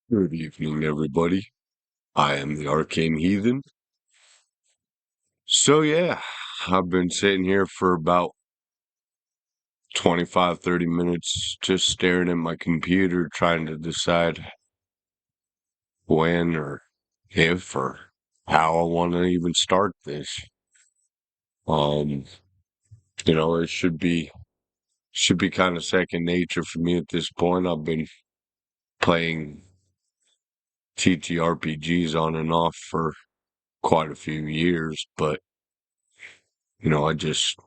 Good evening, everybody. I am the Arcane Heathen. So, yeah, I've been sitting here for about 25, 30 minutes just staring at my computer trying to decide when or if or how I want to even start this. Um, it should be kind of second nature for me at this point. I've been playing TTRPGs on and off for quite a few years, but I just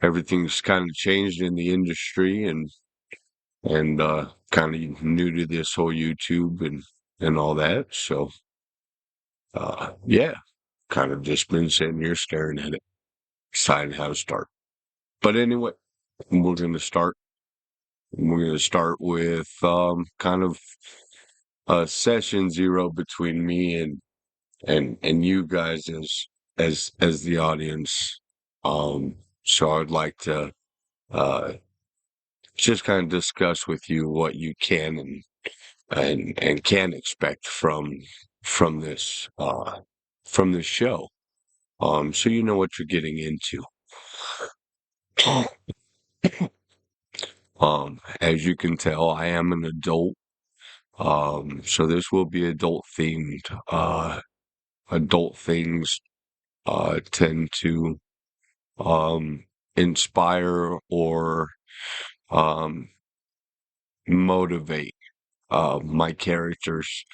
everything's kind of changed in the industry and kind of new to this whole YouTube and all that. So yeah, kind of just been sitting here staring at it, deciding how to start. But anyway, we're gonna start. We're gonna start with kind of session zero between me and you guys as the audience. So I'd like to uh just kind of discuss with you what you can and can expect from this show. So you know what you're getting into. As you can tell, I am an adult. So this will be adult themed. Adult things tend to inspire or um motivate my characters.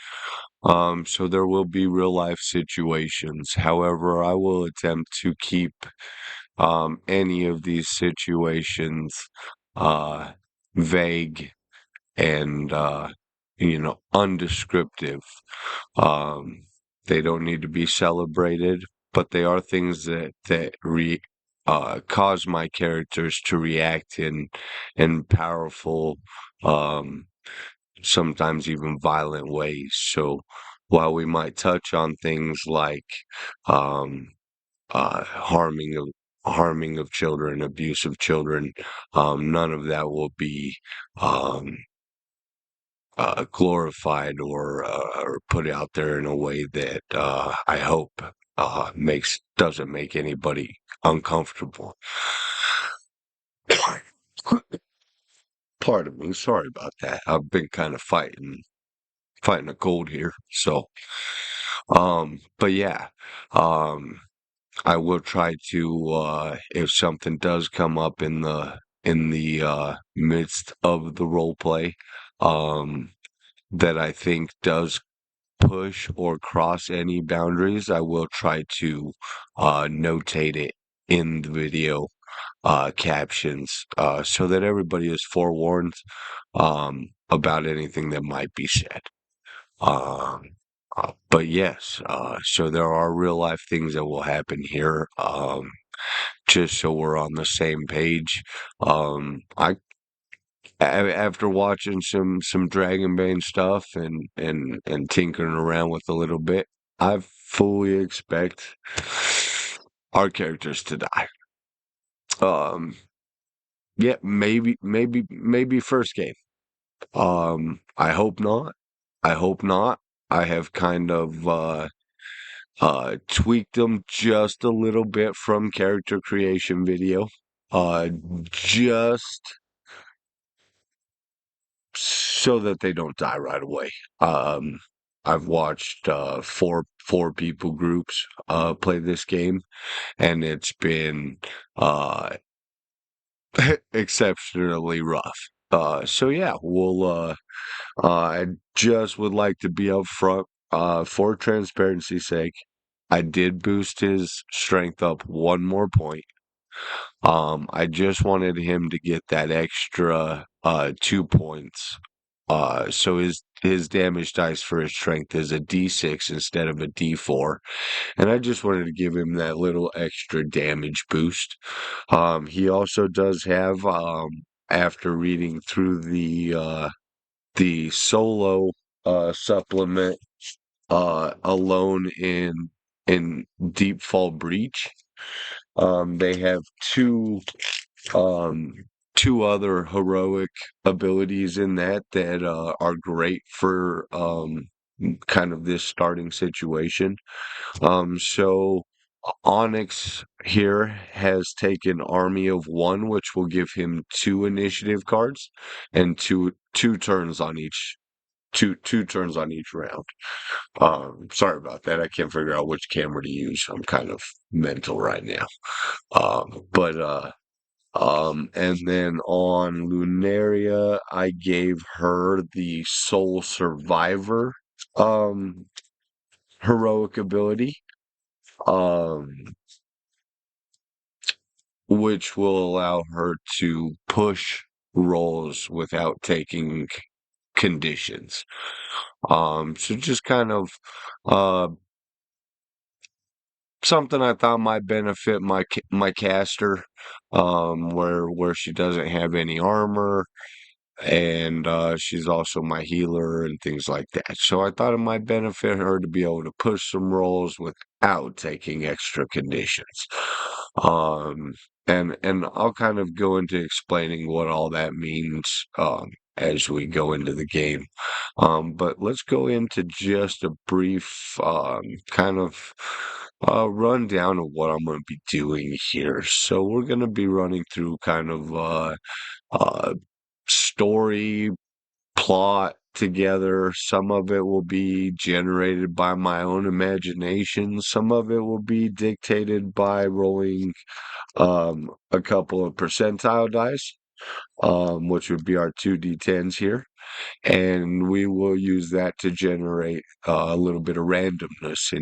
So there will be real life situations. However, I will attempt to keep any of these situations uh, vague and undescriptive. Um, they don't need to be celebrated, but they are things that cause my characters to react in powerful, um, sometimes even violent ways. So while we might touch on things like um, uh, harming of harming of children, abuse of children, none of that will be um, glorified or put out there in a way that I hope makes doesn't make anybody uncomfortable. Pardon me, sorry about that. I've been kind of fighting a cold here. So, but yeah, um, I will try to, if something does come up in the midst of the role play, um, that I think does push or cross any boundaries, I will try to notate it in the video captions so that everybody is forewarned about anything that might be said. Um, but yes, so there are real life things that will happen here. Just so we're on the same page. After watching some Dragonbane stuff and tinkering around with a little bit, I fully expect our characters to die. Um, yeah, maybe first game. I hope not. I hope not. I have kind of tweaked them just a little bit from character creation video. Uh, just so that they don't die right away. Um, I've watched four people groups play this game, and it's been uh exceptionally rough. So yeah, I just would like to be upfront for transparency's sake. I did boost his strength up one more point. I just wanted him to get that extra 2 points. So his damage dice for his strength is a D6 instead of a D4, and I just wanted to give him that little extra damage boost. He also does have, after reading through the solo supplement, alone in Deep Fall Breach. They have two um two other heroic abilities in that are great for kind of this starting situation. So Onyx here has taken Army of One, which will give him two initiative cards and two turns on each two turns on each round. Sorry about that. I can't figure out which camera to use. I'm kind of mental right now. But and then on Lunaria, I gave her the Soul Survivor um heroic ability. Um which will allow her to push rolls without taking conditions. So just kind of uh, something I thought might benefit my caster, where she doesn't have any armor, and she's also my healer and things like that. So I thought it might benefit her to be able to push some rolls without taking extra conditions. Um, and I'll kind of go into explaining what all that means as we go into the game. But let's go into just a brief kind of rundown of what I'm going to be doing here. So we're going to be running through kind of uh, story plot together. Some of it will be generated by my own imagination. Some of it will be dictated by rolling a couple of percentile dice, which would be our 2d10s here. And we will use that to generate a little bit of randomness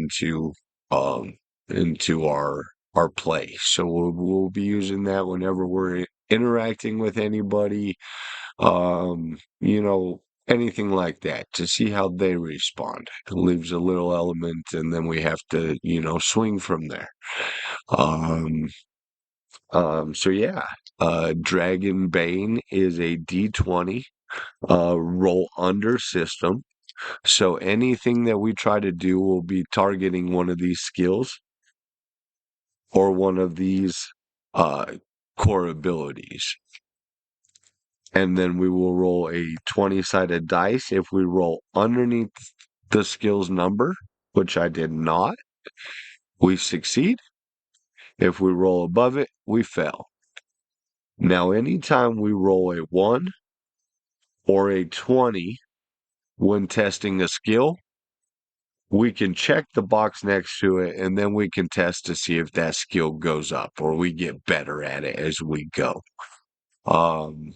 um, into our play. So we'll be using that whenever we're interacting with anybody, you know, anything like that, to see how they respond. It leaves a little element, and then we have to, swing from there. Um, so yeah, Dragon Bane is a D20 roll under system. So anything that we try to do will be targeting one of these skills or one of these uh, core abilities. And then we will roll a 20-sided dice. If we roll underneath the skill's number, which I did not, we succeed. If we roll above it, we fail. Now, anytime we roll a 1 or a 20 when testing a skill, we can check the box next to it, and then we can test to see if that skill goes up or we get better at it as we go. Um,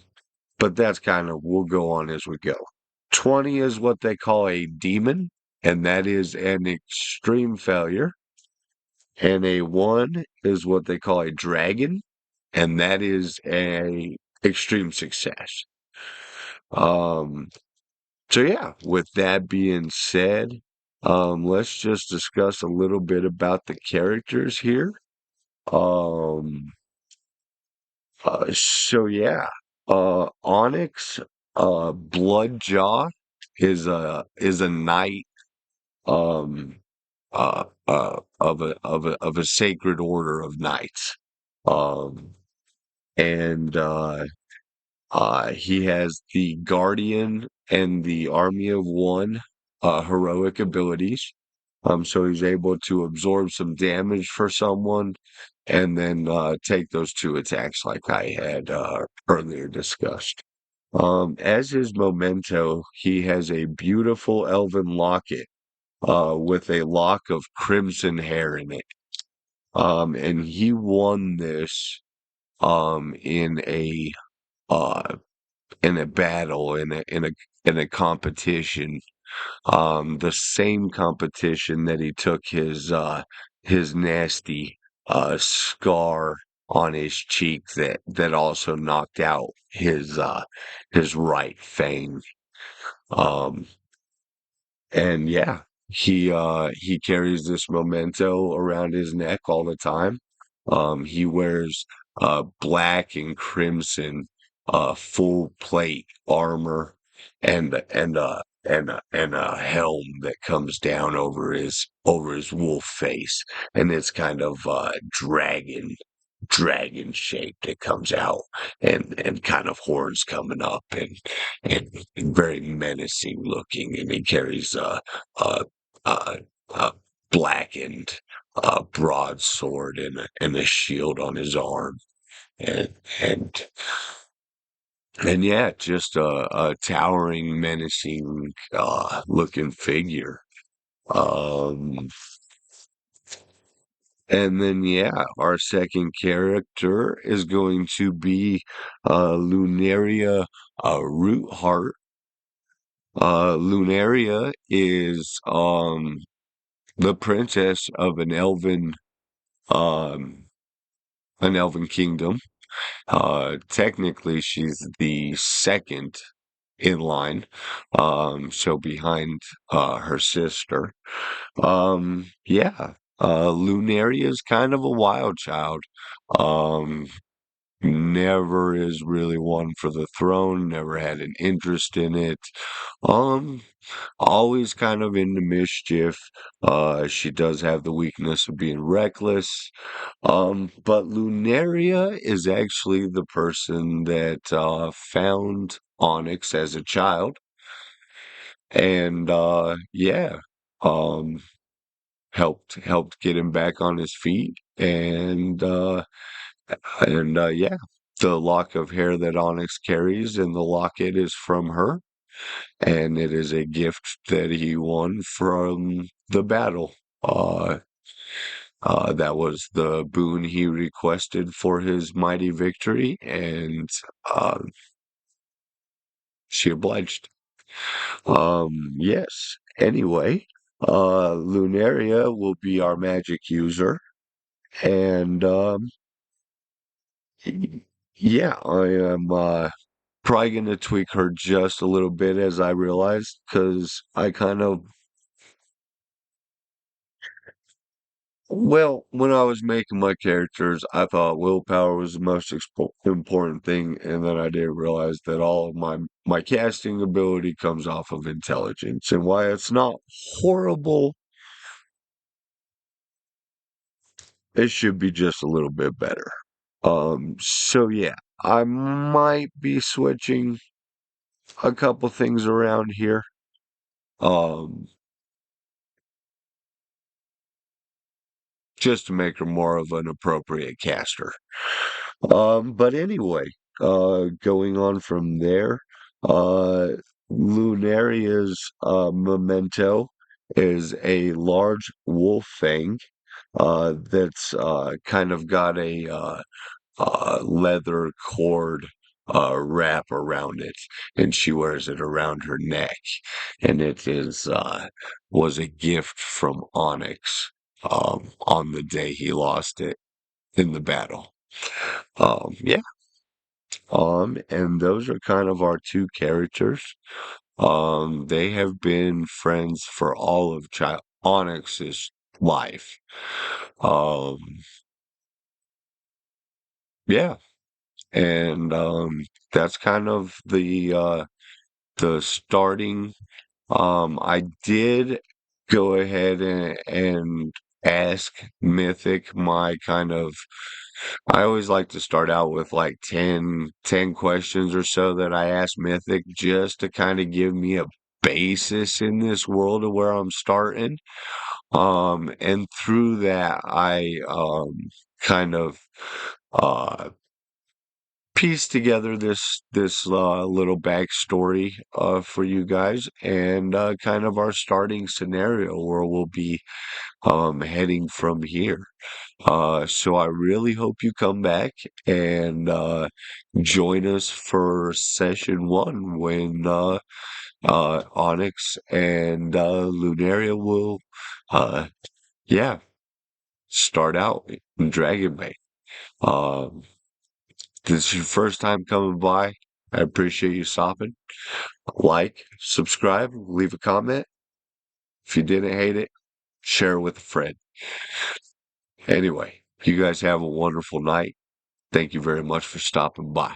but that's kind of, we'll go on as we go. 20 is what they call a demon, and that is an extreme failure. And a 1 is what they call a dragon, and that is a extreme success. Um, So yeah, with that being said, let's just discuss a little bit about the characters here. Um, so yeah, Onyx, Bloodjaw is a knight, um, of a sacred order of knights, um, and he has the Guardian and the Army of One heroic abilities. So he's able to absorb some damage for someone and then take those two attacks like I had earlier discussed. As his memento, he has a beautiful elven locket with a lock of crimson hair in it. And he won this um, in a uh, in a battle in a competition, the same competition that he took his nasty scar on his cheek that also knocked out his right fang. um and yeah, he carries this memento around his neck all the time. He wears black and crimson full plate armor and a helm that comes down over his wolf face, and it's kind of dragon. dragon shaped. It comes out and kind of horns coming up and very menacing looking. And he carries a, a blackened broadsword and a shield on his arm. And and and yeah, just a towering, menacing looking figure. Um, and then yeah, our second character is going to be Lunaria Rootheart. Lunaria is the princess of um an elven kingdom. Technically, she's the second in line, so behind her sister. Yeah, Lunaria is kind of a wild child. Um, Never is really one for the throne, never had an interest in it. Um, Always kind of into mischief. She does have the weakness of being reckless. But Lunaria is actually the person that found Onyx as a child, and yeah, um, helped get him back on his feet, and yeah, the lock of hair that Onyx carries in the locket is from her, and it is a gift that he won from the battle. That was the boon he requested for his mighty victory, and uh, she obliged. Yes. Anyway, Lunaria will be our magic user, and yeah, I am probably gonna tweak her just a little bit as I realized, because I kind of well, when I was making my characters, I thought willpower was the most important thing, and then I didn't realize that all of my casting ability comes off of intelligence, and why it's not horrible, it should be just a little bit better. So yeah, I might be switching a couple things around here. Um, just to make her more of an appropriate caster. But anyway, going on from there, uh, Lunaria's memento is a large wolf fang that's kind of got a leather cord wrap around it, and she wears it around her neck, and it is was a gift from Onyx on the day he lost it in the battle. Yeah. And those are kind of our two characters. They have been friends for all of Onyx's life. Um, yeah, and that's kind of the starting. I did go ahead and ask Mythic my kind of I always like to start out with like ten questions or so that I ask Mythic just to kind of give me a basis in this world of where I'm starting. And through that, I kind of uh, pieced together this little backstory for you guys and kind of our starting scenario where we'll be heading from here. So I really hope you come back and join us for session one when Onyx and Lunaria will, uh, yeah, start out in Dragon Bay. Um, this is your first time coming by. I appreciate you stopping. Like, subscribe, leave a comment. If you didn't hate it, share it with a friend. Anyway, you guys have a wonderful night. Thank you very much for stopping by.